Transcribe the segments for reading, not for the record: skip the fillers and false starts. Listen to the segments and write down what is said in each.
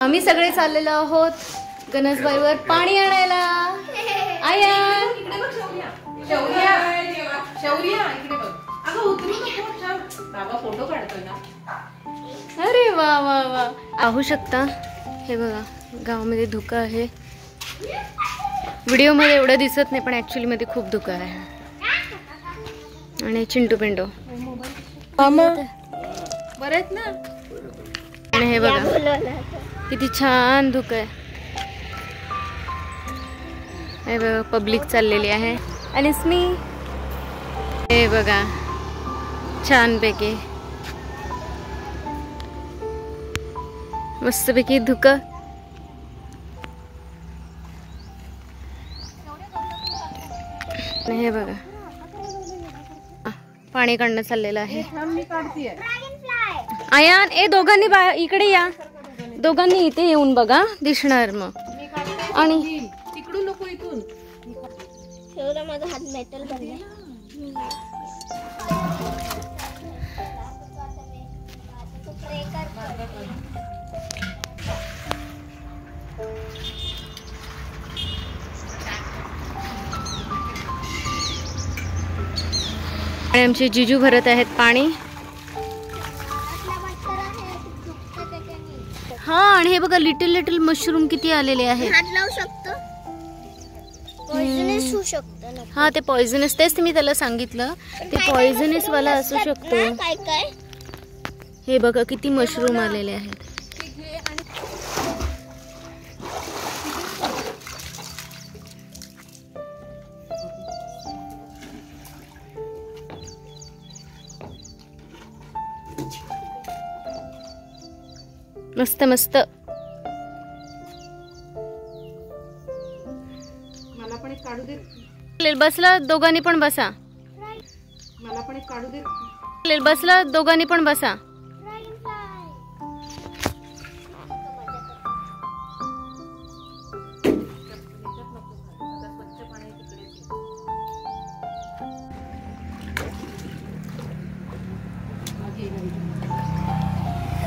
आम्ही सगळे चाललेलो आहोत गणसबाईवर पाणी आणायला. आया फोटो काढतोय ना. अरे वा वा वा. पाहू शकता हे बघा गावामध्ये धुकं आहे. व्हिडिओ मध्ये एवढं दिसत नाही पण ऍक्च्युअली मध्ये खूप धुकं आहे. आणि चिंटू पिंटू बरेच ना. आणि हे बघा किती छान धुकं आहे. हे बघा पब्लिक चाललेली आहे. आणि स्मी हे बघा छानपैकी मस्तपैकी धुकं. हे बघा पाणी काढणं चाललेलं आहे. आयान ए दोघांनी इकडे या. दोघांनी इथे येऊन बघा दिसणार मग. आणि तिकडून नको इथून. माझा हात मेटल बनलाय. आणि आमचे जिजू भरत आहेत पाणी. हा आणि हे बघा लिटिल लिटिल मशरूम किती आलेले आहेत. हात लावू शकतो. पॉइझनस होऊ शकतो ना. हा ते पॉइझनस तेच मी त्याला सांगितलं ते पॉइझनस वाला असू शकतो. काय काय हे बघा किती मशरूम आलेले आहेत. मस्त मस्त. मला पण एक काढू दे. बसला दोघांनी पण बसा. मला पण एक काढू दे. बसला दोघांनी पण बसा.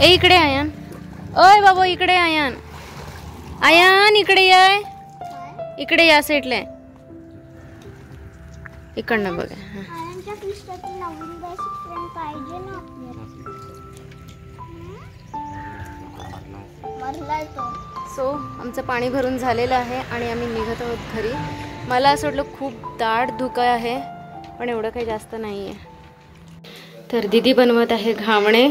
ए इकडे आयान. ओय बाबू इकडे आयान. आयान इकडे या. इकडे या साईडला. इकडनं बघा. सो आमचं पाणी भरून झालेलं आहे आणि आम्ही निघत आहोत घरी. मला असं वाटलं खूप दाट धुकं आहे पण एवढं काही जास्त नाही आहे. तर दीदी बनवत आहे घावणे.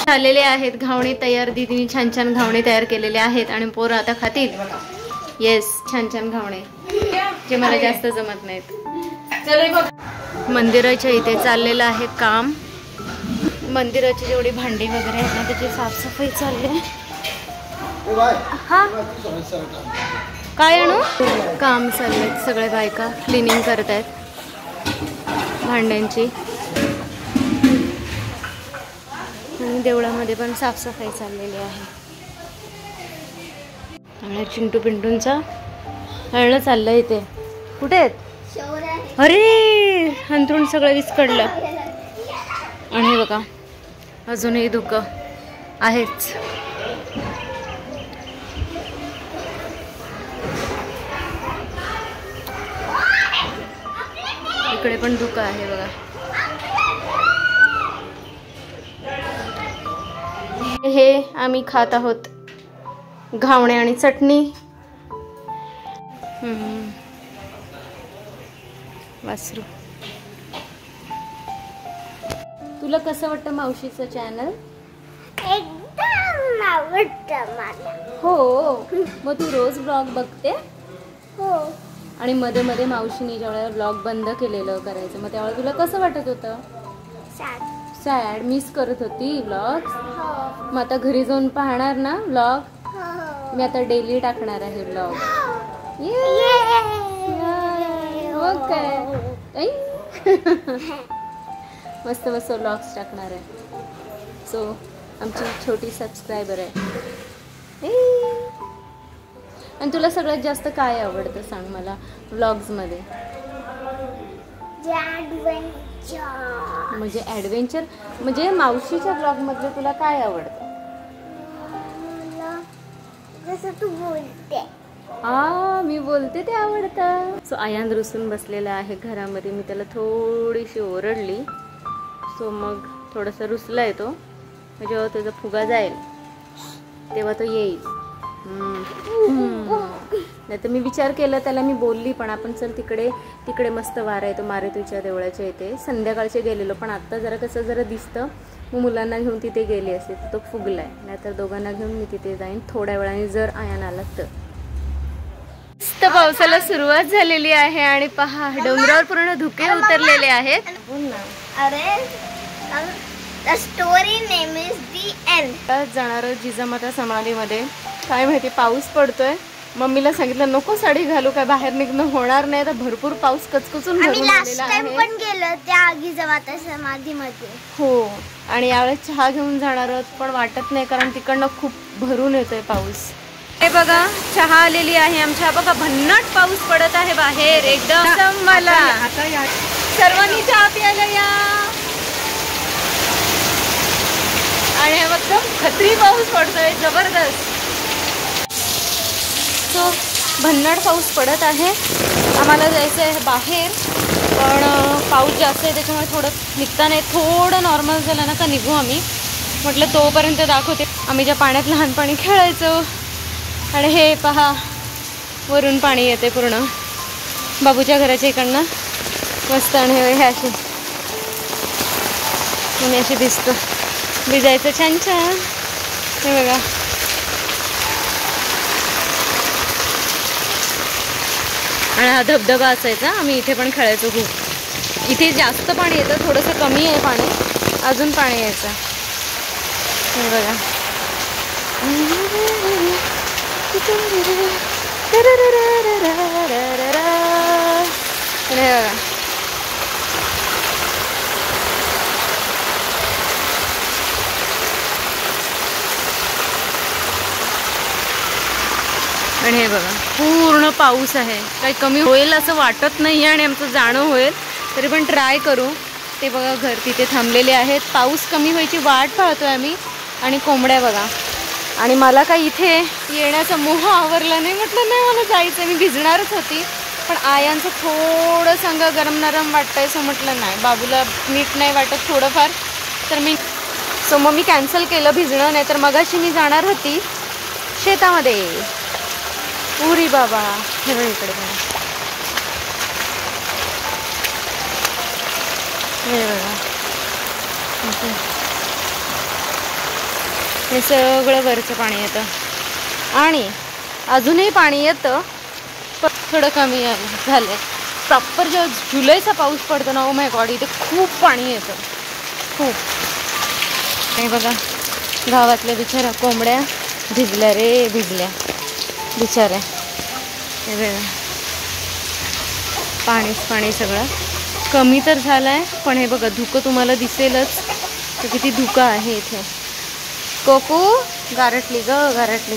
झालेले आहेत घावणे तयार. दीदीने छान छान घावणे तयार केलेले आहेत आणि पोरं आता खातील. येस छान छान घावणे जे मला जास्त जमत नाहीत. मंदिराच्या इथे चाललेलं आहे काम. मंदिराची जेवढी भांडी वगैरे आहेत ना त्याची साफसफाई चालली आहे. हा काय आणू काम चाललंय. सगळे बायका क्लिनिंग करत आहेत भांड्यांची. आणि देवळामध्ये पण साफसफाई चाललेली आहे. आणि चिंटू पिंटूंचा हळणं चाललंय इथे. कुठे आहेत. अरे अंथरूण सगळं विस्कडलं. आणि हे बघा अजूनही धुकं आहेच. इकडे पण धुकं आहे बघा. हे आम्ही खात आहोत घावणे आणि चटणी. वासरू तुला कसं वाटतं मावशीचं चॅनल. एकदम आवडतं मला. हो मग तू रोज ब्लॉग बघते. हो आणि मध्ये मध्ये मावशीने ज्यावेळेला ब्लॉग बंद केलेलं करायचं मग त्यावेळेला तुला कसं वाटत होतं. सॅड मिस करत होती ब्लॉग. मग आता घरी जाऊन पाहणार ना ब्लॉग. मी आता डेली टाकणार आहे ब्लॉग. मग काय मस्त मस्त व्लॉग्स टाकणार आहे. सो आमची छोटी सबस्क्रायबर आहे. आणि तुला सगळ्यात जास्त काय आवडतं सांग मला व्लॉग्समध्ये? म्हणजे ॲडव्हेंचर म्हणजे मावशीच्या ब्लॉगमधलं तुला काय आवडतं? जसं तू बोलते. मी बोलते ते आवडतं. सो आयान रुसून बसलेला आहे घरामध्ये. मी त्याला थोडीशी ओरडली. सो मग थोडासा रुसला येतो. जेव्हा त्याचा फुगा जाईल तेव्हा तो येईल. नाही तर मी विचार केला त्याला, मी बोलली पण आपण चल तिकडे मस्त वारा आहे तो मारुतीच्या देवळाच्या इथे. संध्याकाळचे गेलेलो पण आत्ता जरा कसं जरा दिसतं. मग मुलांना घेऊन तिथे गेली असते तर तो फुगलाय. नाहीतर दोघांना घेऊन मी तिथे जाईन थोड्या वेळाने जर आयान आला तर. मस्त पावसाला सुरुवात झालेली आहे आणि पहा डोंगरावर पूर्ण धुके उतरलेले आहेत. अरे The story name is the end. जाणार जिजामाता समाधीमध्ये. काय माहिती पाऊस पडतोय. मम्मीला सांगितलं नको साडी घालू, काय बाहेर निघणं होणार नाही. तर भरपूर पाऊस कचकचून भरून आलेला आहे. आम्ही पण गेलो त्या जिजामाता समाधीमध्ये. हो आणि यावेळेस चहा घेऊन जाणार आहोत पण वाटत नाही कारण तिकडनं खूप भरून येतोय पाऊस. हे बघा चहा आलेली आहे आमच्या. बघा भन्नाट पाऊस पडत आहे बाहेर एकदम. मला सर्वांनी चहा प्यायला या. आणि एकदम खत्री पाऊस पडतोय जबरदस्त. सो भन्नाट पाऊस पडत आहे. आम्हाला जायचं आहे बाहेर पण पाऊस जास्त आहे त्याच्यामुळे थोडं निघता नाही. थोडं नॉर्मल झालं ना का निघू आम्ही. म्हटलं तोपर्यंत दाखवते आम्ही ज्या पाण्यात लहानपणी खेळायचो. आणि हे पहा वरून पाणी येते पूर्ण बाबूच्या घराच्या इकडनं मस्त. आणि हे अशी दिसतं भिजायचं छान छान. हे बघा आणि हा धबधबा असायचा. आम्ही इथे पण खेळायचो खूप. इथे जास्त पाणी येतं, थोडंसं कमी आहे पाणी, अजून पाणी यायचं. हे बघा हे बघा आणि हे बघा पूर्ण पाऊस आहे. काही कमी होईल असं वाटत नाही आणि आमचं जाणं होईल तरी पण ट्राय करू. ते बघा घर तिथे थांबलेले आहेत. पाऊस कमी व्हायची वाट पाहतोय आम्ही. आणि कोंबड्या बघा. आणि मला काही इथे येण्याचा मोह आवरला नाही. म्हटलं नाही मला जायचं, मी भिजणारच होती पण आयांचं थोडं सांगा गरम नरम वाटतंय. असं म्हटलं नाही बाबूला नीट नाही वाटत थोडंफार तर मी मग मी कॅन्सल केलं भिजणं. नाही तर मगाशी मी जाणार होती शेतामध्ये. उरी बाबा हे बघ इकडे बघा. हे बघा हे सगळं वरचं पाणी येतं आणि अजूनही पाणी येतं पण थोडं कमी झालंय. प्रॉपर जेव्हा जुलैचा पाऊस पडतो ना ओ माय गॉड इथे खूप पाणी येतं खूप. हे बघा गावातल्या बिचारा कोंबड्या भिजल्या रे भिजल्या बिचाऱ्या. हे बघा पाणीच पाणी सगळं. कमी तर झालं आहे पण हे बघा धुकं तुम्हाला दिसेलच तर किती धुकं आहे इथे. कोकू गारटली ग गारटली.